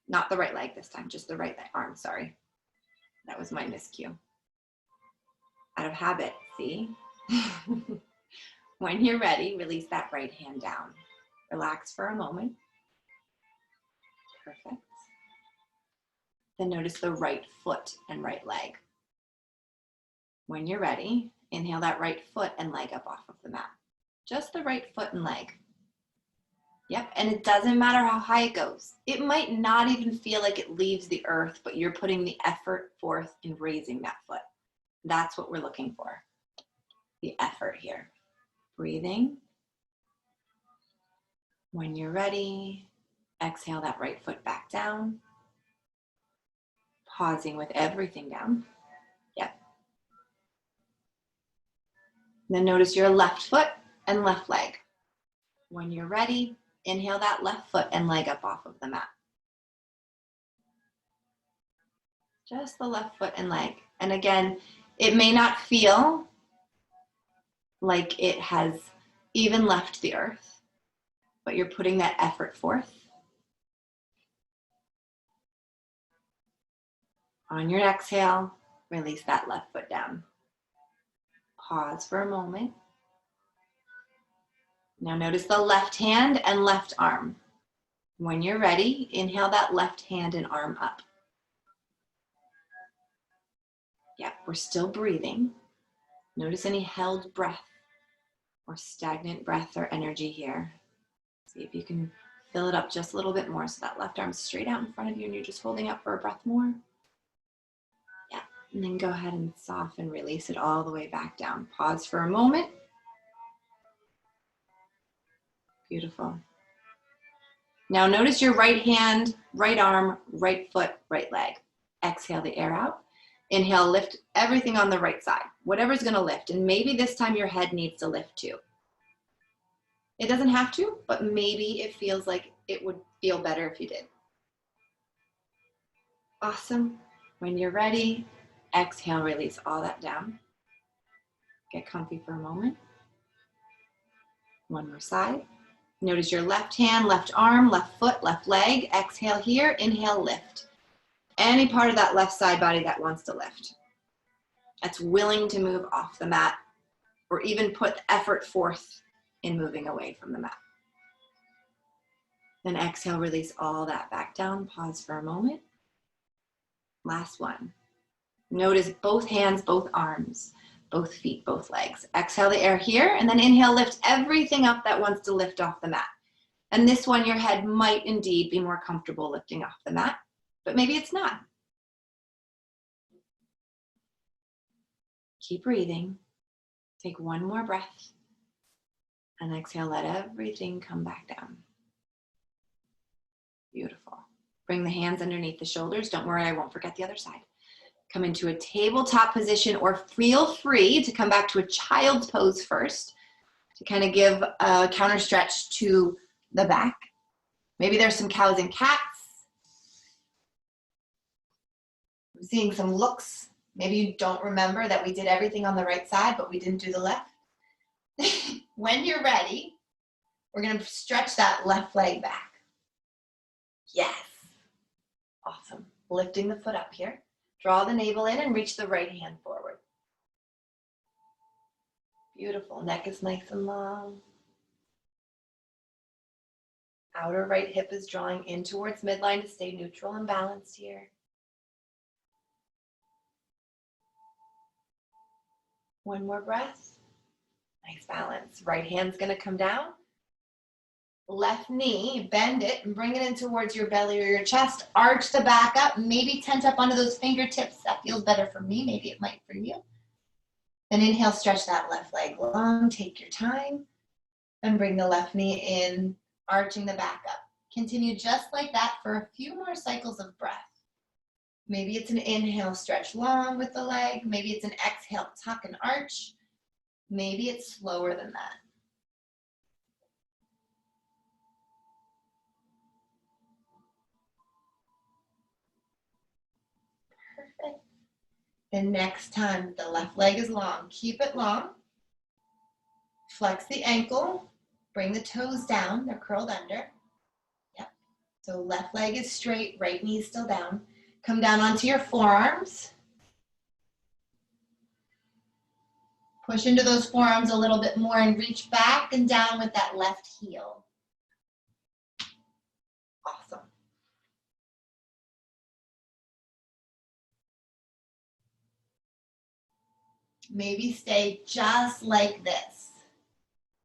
Not the right leg this time, just the right arm, sorry. That was my miscue. Out of habit, see? When you're ready, release that right hand down. Relax for a moment. Perfect. Then notice the right foot and right leg. When you're ready, inhale that right foot and leg up off of the mat. Just the right foot and leg. Yep, and it doesn't matter how high it goes. It might not even feel like it leaves the earth, but you're putting the effort forth in raising that foot. That's what we're looking for. The effort here. Breathing. When you're ready, exhale that right foot back down. Pausing with everything down. Yep. Then notice your left foot and left leg. When you're ready, inhale that left foot and leg up off of the mat. Just the left foot and leg. And again, it may not feel like it has even left the earth, but you're putting that effort forth. On your exhale, release that left foot down. Pause for a moment. Now notice the left hand and left arm. When you're ready, inhale that left hand and arm up. Yep, we're still breathing. Notice any held breath or stagnant breath or energy here. See if you can fill it up just a little bit more so that left arm's straight out in front of you and you're just holding up for a breath more. Yeah, and then go ahead and soften, release it all the way back down. Pause for a moment. Beautiful. Now notice your right hand, right arm, right foot, right leg. Exhale the air out. Inhale, lift everything on the right side, whatever's gonna lift. And maybe this time your head needs to lift too. It doesn't have to, but maybe it feels like it would feel better if you did. Awesome. When you're ready, exhale, release all that down. Get comfy for a moment. One more side. Notice your left hand, left arm, left foot, left leg. Exhale here, inhale, lift. Any part of that left side body that wants to lift. That's willing to move off the mat or even put effort forth in moving away from the mat. Then exhale, release all that back down. Pause for a moment. Last one. Notice both hands, both arms, both feet, both legs. Exhale the air here, and then inhale, lift everything up that wants to lift off the mat. And this one, your head might indeed be more comfortable lifting off the mat, but maybe it's not. Keep breathing. Take one more breath. And exhale, let everything come back down. Beautiful. Bring the hands underneath the shoulders. Don't worry, I won't forget the other side. Come into a tabletop position, or feel free to come back to a child's pose first to kind of give a counter stretch to the back. Maybe there's some cows and cats. I'm seeing some looks. Maybe you don't remember that we did everything on the right side, but we didn't do the left. When you're ready, we're going to stretch that left leg back. Yes. Awesome. Lifting the foot up here. Draw the navel in and reach the right hand forward. Beautiful. Neck is nice and long. Outer right hip is drawing in towards midline to stay neutral and balanced here. One more breath. Nice balance. Right hand's going to come down. Left knee, bend it and bring it in towards your belly or your chest. Arch the back up. Maybe tent up onto those fingertips. That feels better for me. Maybe it might for you. Then inhale, stretch that left leg long. Take your time. And bring the left knee in, arching the back up. Continue just like that for a few more cycles of breath. Maybe it's an inhale, stretch long with the leg. Maybe it's an exhale, tuck and arch. Maybe it's slower than that. Perfect. And next time the left leg is long, keep it long. Flex the ankle, bring the toes down, they're curled under. Yep. So left leg is straight, right knee is still down. Come down onto your forearms. Push into those forearms a little bit more and reach back and down with that left heel. Awesome. Maybe stay just like this.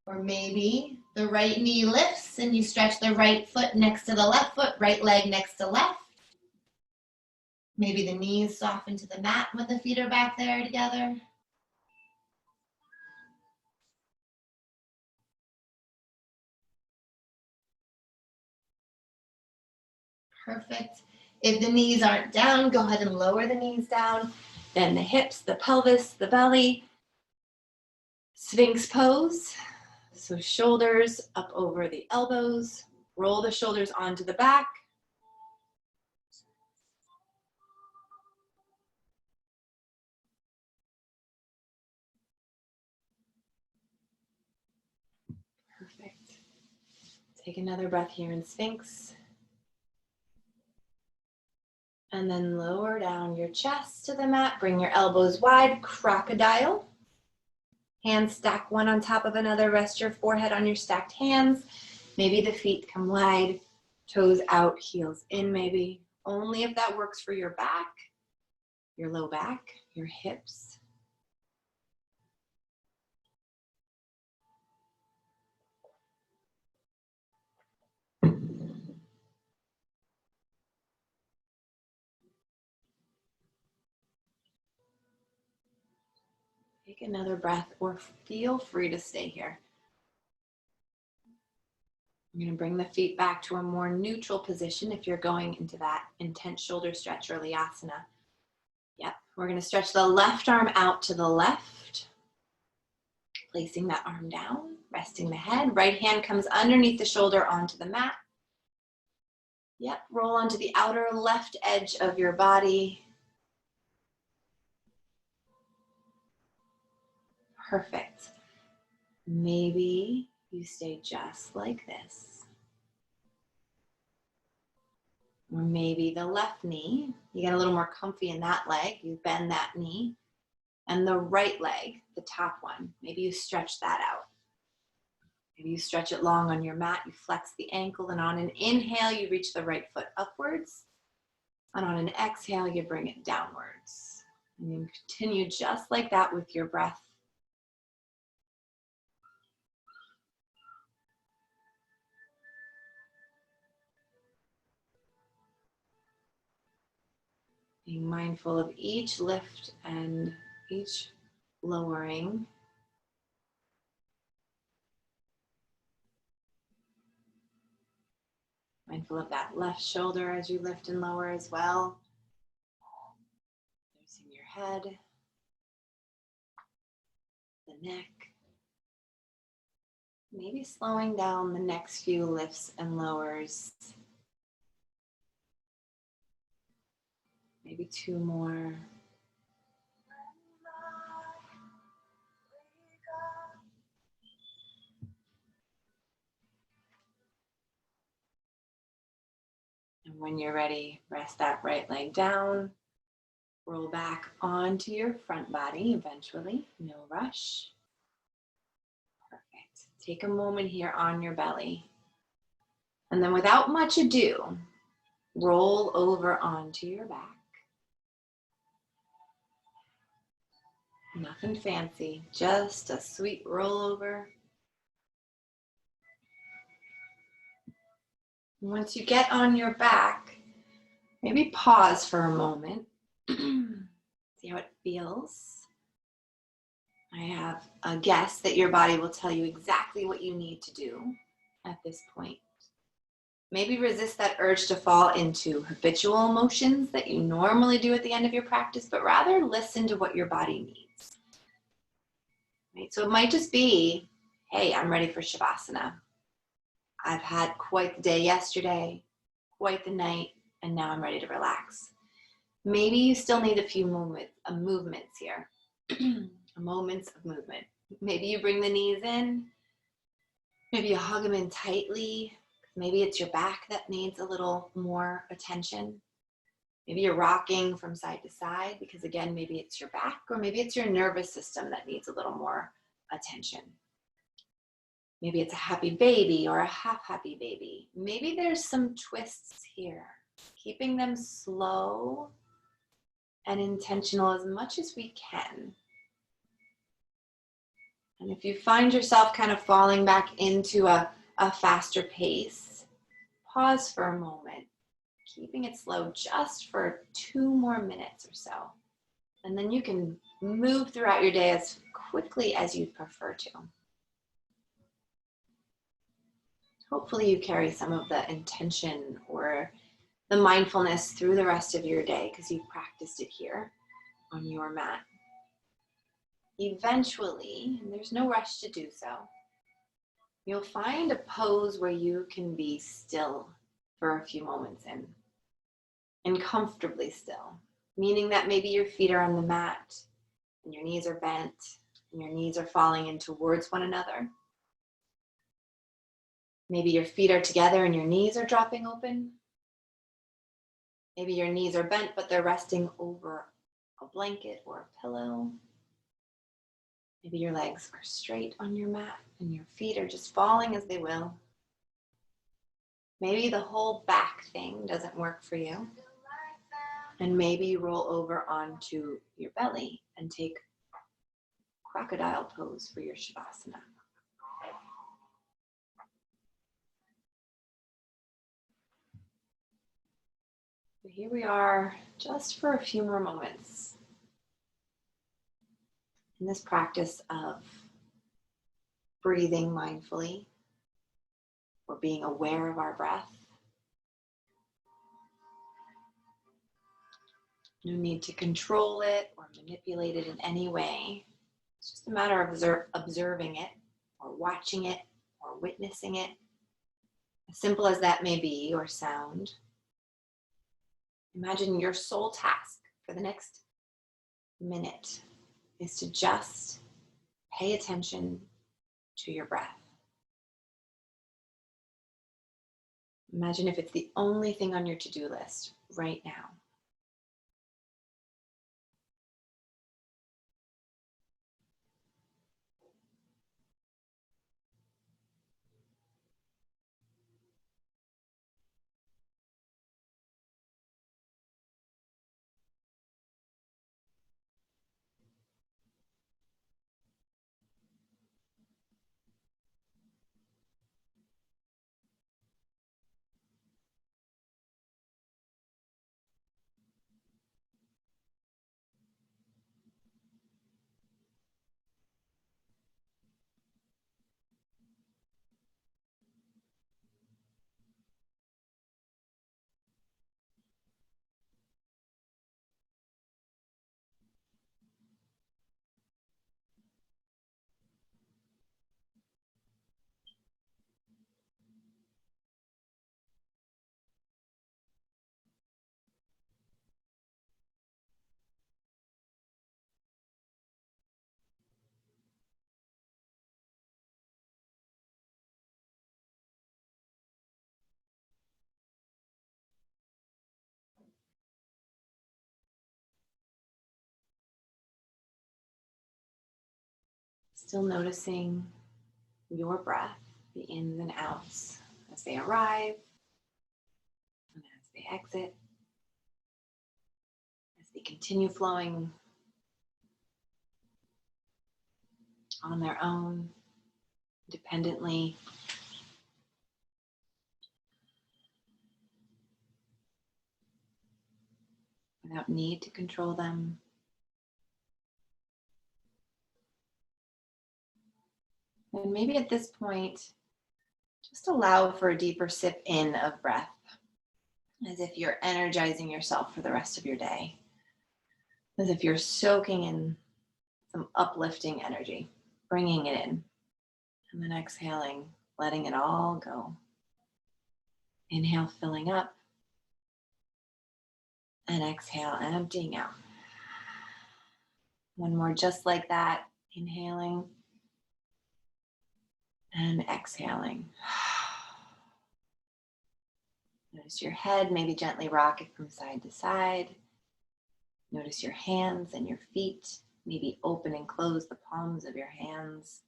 Or maybe the right knee lifts and you stretch the right foot next to the left foot, right leg next to left. Maybe the knees soften to the mat when the feet are back there together. Perfect. If the knees aren't down, go ahead and lower the knees down. Then the hips, the pelvis, the belly. Sphinx pose. So shoulders up over the elbows. Roll the shoulders onto the back. Perfect. Take another breath here in Sphinx. And then lower down your chest to the mat. Bring your elbows wide, crocodile. Hands stack one on top of another. Rest your forehead on your stacked hands. Maybe the feet come wide, toes out, heels in maybe. Only if that works for your back, your low back, your hips. Take another breath or feel free to stay here. I'm going to bring the feet back to a more neutral position if you're going into that intense shoulder stretch or Leasana. Yep, we're going to stretch the left arm out to the left, placing that arm down, resting the head. Right hand comes underneath the shoulder onto the mat. Yep, roll onto the outer left edge of your body. Perfect. Maybe you stay just like this. Or maybe the left knee, you get a little more comfy in that leg, you bend that knee. And the right leg, the top one, maybe you stretch that out. Maybe you stretch it long on your mat, you flex the ankle, and on an inhale, you reach the right foot upwards. And on an exhale, you bring it downwards. And you continue just like that with your breath. Being mindful of each lift and each lowering. Mindful of that left shoulder as you lift and lower as well. Noticing your head, the neck. Maybe slowing down the next few lifts and lowers. Maybe two more. When you're ready, rest that right leg down. Roll back onto your front body eventually, no rush. Perfect. Take a moment here on your belly. And then without much ado, roll over onto your back. Nothing fancy, just a sweet rollover. Once you get on your back, maybe pause for a moment. See how it feels. I have a guess that your body will tell you exactly what you need to do at this point. Maybe resist that urge to fall into habitual motions that you normally do at the end of your practice, but rather listen to what your body needs. Right? So it might just be, hey, I'm ready for Shavasana. I've had quite the day yesterday, quite the night, and now I'm ready to relax. Maybe you still need a few movements here. Moments of movement. Maybe you bring the knees in. Maybe you hug them in tightly. Maybe it's your back that needs a little more attention. Maybe you're rocking from side to side because, again, maybe it's your back, or maybe it's your nervous system that needs a little more attention. Maybe it's a happy baby or a half happy baby. Maybe there's some twists here, keeping them slow and intentional as much as we can. And if you find yourself kind of falling back into a faster pace, pause for a moment, keeping it slow just for 2 more minutes or so. And then you can move throughout your day as quickly as you prefer to. Hopefully you carry some of the intention or the mindfulness through the rest of your day because you've practiced it here on your mat. Eventually, and there's no rush to do so, you'll find a pose where you can be still for a few moments and comfortably still, meaning that maybe your feet are on the mat and your knees are bent and your knees are falling in towards one another. Maybe your feet are together and your knees are dropping open. Maybe your knees are bent, but they're resting over a blanket or a pillow. Maybe your legs are straight on your mat and your feet are just falling as they will. Maybe the whole back thing doesn't work for you. And maybe you roll over onto your belly and take crocodile pose for your Shavasana. So here we are just for a few more moments in this practice of breathing mindfully or being aware of our breath. No need to control it or manipulate it in any way. It's just a matter of observing it or watching it or witnessing it. As simple as that may be or sound. Imagine your sole task for the next minute is to just pay attention to your breath. Imagine if it's the only thing on your to-do list right now. Still noticing your breath, the ins and outs as they arrive and as they exit, as they continue flowing on their own, independently. Without need to control them. And maybe at this point, just allow for a deeper sip in of breath, as if you're energizing yourself for the rest of your day, as if you're soaking in some uplifting energy, bringing it in, and then exhaling, letting it all go. Inhale, filling up, and exhale, emptying out. One more just like that, inhaling and exhaling. Notice your head, maybe gently rock it from side to side. Notice your hands and your feet. Maybe open and close the palms of your hands.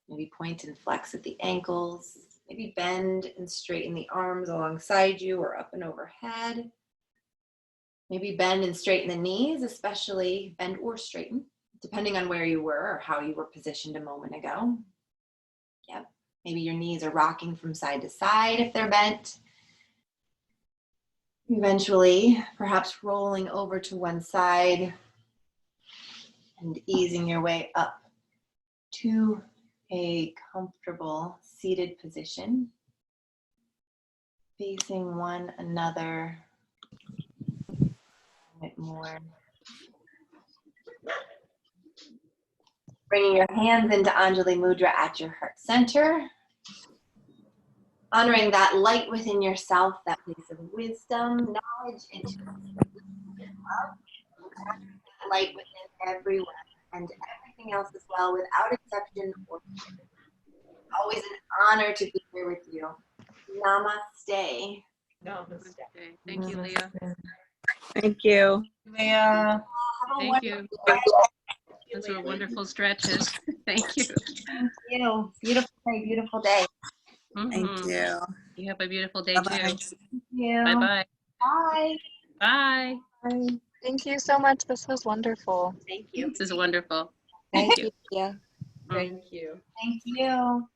Maybe point and flex at the ankles. Maybe bend and straighten the arms alongside you or up and overhead. Maybe bend and straighten the knees, especially bend or straighten, depending on where you were or how you were positioned a moment ago. Yep. Maybe your knees are rocking from side to side if they're bent. Eventually, perhaps rolling over to one side and easing your way up to a comfortable seated position, facing one another a bit more. Bringing your hands into Anjali Mudra at your heart center. Honoring that light within yourself, that place of wisdom, knowledge, intuition, love. That light within everyone and everything else as well, without exception. Always an honor to be here with you. Namaste. Namaste. Thank you, Leah. Thank you. Leah. Thank you. Those were wonderful stretches. Thank you. Thank you. Beautiful day, beautiful day. Thank you. You have a beautiful day Bye-bye. too. Thank you. Bye-bye. Bye. Bye. Thank you so much. This was wonderful. Thank you. This is wonderful. Thank you. Yeah. Thank you. Thank you.